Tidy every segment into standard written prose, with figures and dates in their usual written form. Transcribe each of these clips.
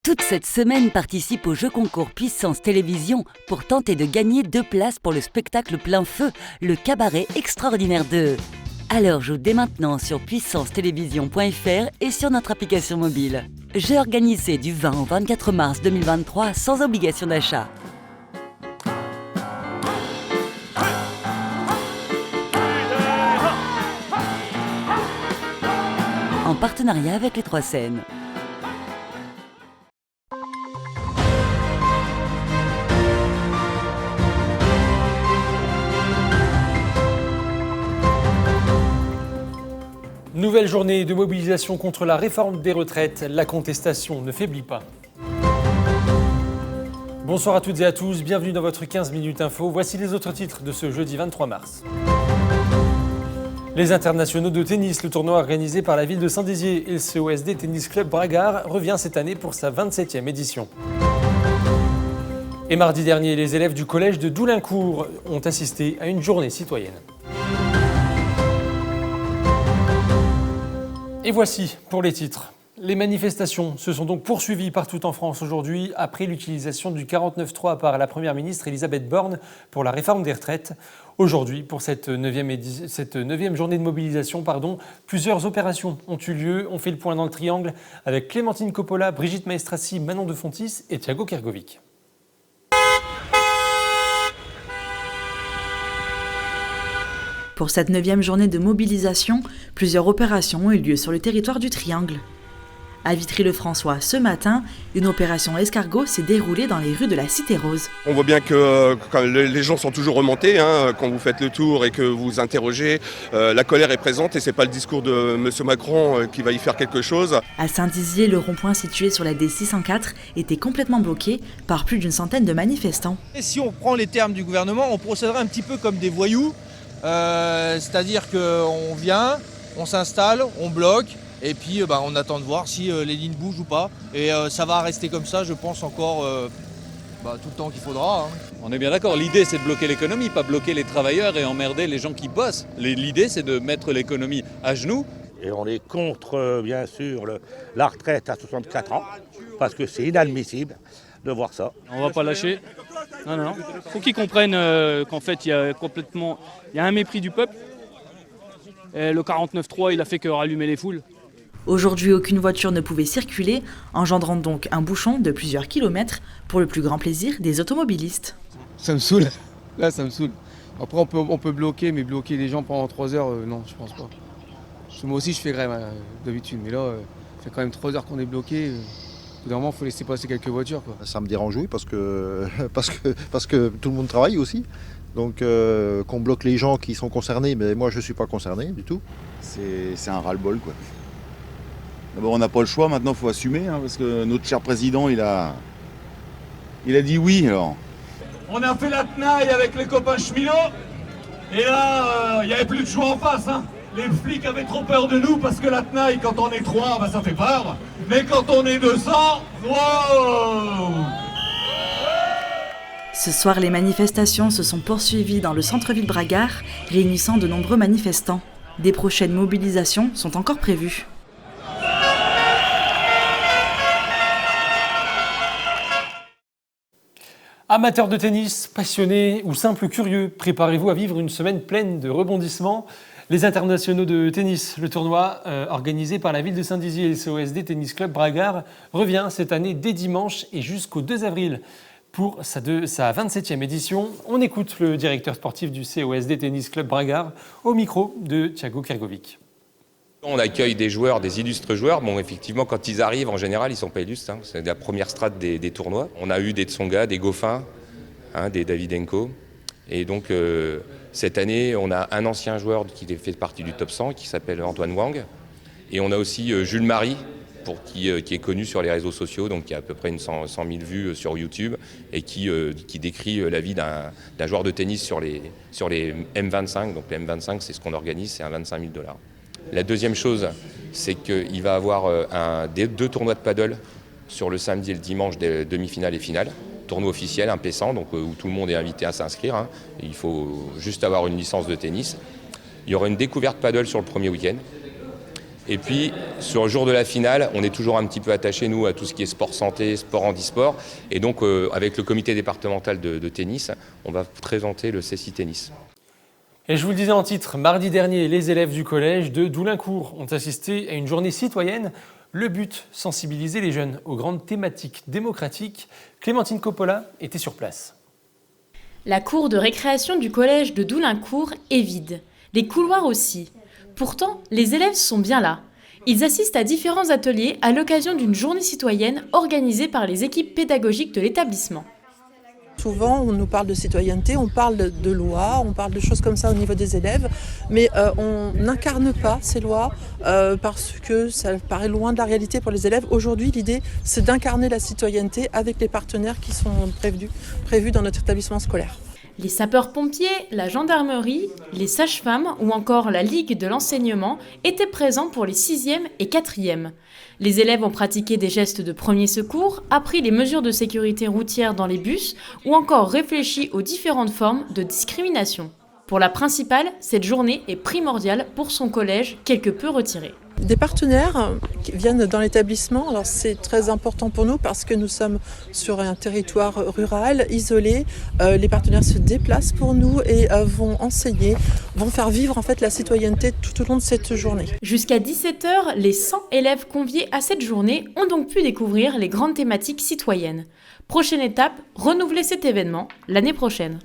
Toute cette semaine, participe au jeu concours Puissance Télévision pour tenter de gagner 2 places pour le spectacle plein feu, le Cabaret Extraordinaire 2. Alors joue dès maintenant sur puissancetélévision.fr et sur notre application mobile. Jeu organisé du 20 au 24 mars 2023 sans obligation d'achat. En partenariat avec les 3 Scènes. Nouvelle journée de mobilisation contre la réforme des retraites. La contestation ne faiblit pas. Bonsoir à toutes et à tous, bienvenue dans votre 15 minutes info. Voici les autres titres de ce jeudi 23 mars. Les internationaux de tennis, le tournoi organisé par la ville de Saint-Dizier et le COSD Tennis Club Bragard revient cette année pour sa 27e édition. Et mardi dernier, les élèves du collège de Doulincourt ont assisté à une journée citoyenne. Et voici pour les titres. Les manifestations se sont donc poursuivies partout en France aujourd'hui après l'utilisation du 49.3 par la Première ministre Elisabeth Borne pour la réforme des retraites. Aujourd'hui, pour cette 9e journée de mobilisation, plusieurs opérations ont eu lieu. On fait le point dans le triangle avec Clémentine Coppola, Brigitte Maestrassi, Manon de Fontis et Thiago Kergovic. Pour cette 9e journée de mobilisation, plusieurs opérations ont eu lieu sur le territoire du Triangle. À Vitry-le-François, ce matin, une opération escargot s'est déroulée dans les rues de la Cité Rose. On voit bien que quand les gens sont toujours remontés, quand vous faites le tour et que vous interrogez, la colère est présente et c'est pas le discours de M. Macron qui va y faire quelque chose. À Saint-Dizier, le rond-point situé sur la D604 était complètement bloqué par plus d'une centaine de manifestants. Et si on prend les termes du gouvernement, on procéderait un petit peu comme des voyous. C'est-à-dire qu'on vient, on s'installe, on bloque et puis on attend de voir si les lignes bougent ou pas. Et ça va rester comme ça, je pense, encore tout le temps qu'il faudra. On est bien d'accord, l'idée c'est de bloquer l'économie, pas bloquer les travailleurs et emmerder les gens qui bossent. L'idée c'est de mettre l'économie à genoux. Et on est contre, bien sûr, la retraite à 64 ans, parce que c'est inadmissible de voir ça. On va pas lâcher. Non. Faut qu'ils comprennent qu'en fait, il y a un mépris du peuple. Et le 49.3, il a fait que rallumer les foules. Aujourd'hui, aucune voiture ne pouvait circuler, engendrant donc un bouchon de plusieurs kilomètres pour le plus grand plaisir des automobilistes. Ça me saoule. Là, ça me saoule. Après, on peut bloquer, mais bloquer les gens pendant 3 heures, non, je pense pas. Parce que moi aussi, je fais grève d'habitude, mais là, ça fait quand même 3 heures qu'on est bloqué. Au bout d'un moment, il faut laisser passer quelques voitures, quoi. Ça me dérange, oui, parce que tout le monde travaille aussi. Donc qu'on bloque les gens qui sont concernés, mais moi je ne suis pas concerné du tout. C'est un ras-le-bol, quoi. D'abord, on n'a pas le choix, maintenant il faut assumer, parce que notre cher président, il a dit oui, alors. On a fait la tenaille avec les copains cheminots, et là, il n'y avait plus de choix en face, Les flics avaient trop peur de nous parce que la tenaille, quand on est 3, ça fait peur. Mais quand on est 200, wow! Ce soir, les manifestations se sont poursuivies dans le centre-ville Bragard, réunissant de nombreux manifestants. Des prochaines mobilisations sont encore prévues. Amateurs de tennis, passionnés ou simples curieux, préparez-vous à vivre une semaine pleine de rebondissements. Les internationaux de tennis, le tournoi organisé par la ville de Saint-Dizier et le COSD Tennis Club Bragard revient cette année dès dimanche et jusqu'au 2 avril pour sa 27e édition. On écoute le directeur sportif du COSD Tennis Club Bragard au micro de Thiago Kergovic. On accueille des joueurs, des illustres joueurs. Bon, effectivement, quand ils arrivent, en général, ils ne sont pas illustres. C'est la première strate des tournois. On a eu des Tsonga, des Goffin, des Davydenko. Et donc, cette année, on a un ancien joueur qui fait partie du top 100, qui s'appelle Antoine Wang. Et on a aussi Jules Marie, qui est connu sur les réseaux sociaux, donc qui a à peu près 100 000 vues sur YouTube, et qui décrit la vie d'un joueur de tennis sur les M25. Donc les M25, c'est ce qu'on organise, c'est un 25 000 $. La deuxième chose, c'est qu'il va avoir 2 tournois de paddle sur le samedi et le dimanche des demi-finales et finales. Tournoi officiel, un P100, donc où tout le monde est invité à s'inscrire. Il faut juste avoir une licence de tennis. Il y aura une découverte paddle sur le premier week-end. Et puis, sur le jour de la finale, on est toujours un petit peu attaché, nous, à tout ce qui est sport santé, sport handisport. Et donc, avec le comité départemental de tennis, on va présenter le CSI Tennis. Et je vous le disais en titre, mardi dernier, les élèves du collège de Doulincourt ont assisté à une journée citoyenne. Le but, sensibiliser les jeunes aux grandes thématiques démocratiques. Clémentine Coppola était sur place. La cour de récréation du collège de Doulincourt est vide. Les couloirs aussi. Pourtant, les élèves sont bien là. Ils assistent à différents ateliers à l'occasion d'une journée citoyenne organisée par les équipes pédagogiques de l'établissement. Souvent, on nous parle de citoyenneté, on parle de lois, on parle de choses comme ça au niveau des élèves, mais on n'incarne pas ces lois parce que ça paraît loin de la réalité pour les élèves. Aujourd'hui, l'idée, c'est d'incarner la citoyenneté avec les partenaires qui sont prévus dans notre établissement scolaire. Les sapeurs-pompiers, la gendarmerie, les sages-femmes ou encore la Ligue de l'enseignement étaient présents pour les 6e et 4e. Les élèves ont pratiqué des gestes de premier secours, appris les mesures de sécurité routière dans les bus ou encore réfléchi aux différentes formes de discrimination. Pour la principale, cette journée est primordiale pour son collège quelque peu retiré. Des partenaires qui viennent dans l'établissement, alors c'est très important pour nous parce que nous sommes sur un territoire rural, isolé. Les partenaires se déplacent pour nous et vont enseigner, vont faire vivre en fait la citoyenneté tout au long de cette journée. Jusqu'à 17h, les 100 élèves conviés à cette journée ont donc pu découvrir les grandes thématiques citoyennes. Prochaine étape, renouveler cet événement l'année prochaine.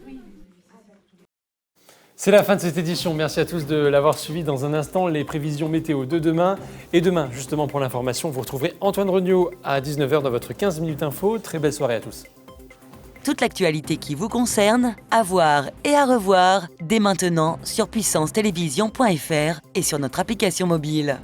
C'est la fin de cette édition. Merci à tous de l'avoir suivi. Dans un instant, les prévisions météo de demain. Et demain, justement pour l'information, vous retrouverez Antoine Regnault à 19h dans votre 15 minutes info. Très belle soirée à tous. Toute l'actualité qui vous concerne, à voir et à revoir dès maintenant sur puissancetélévision.fr et sur notre application mobile.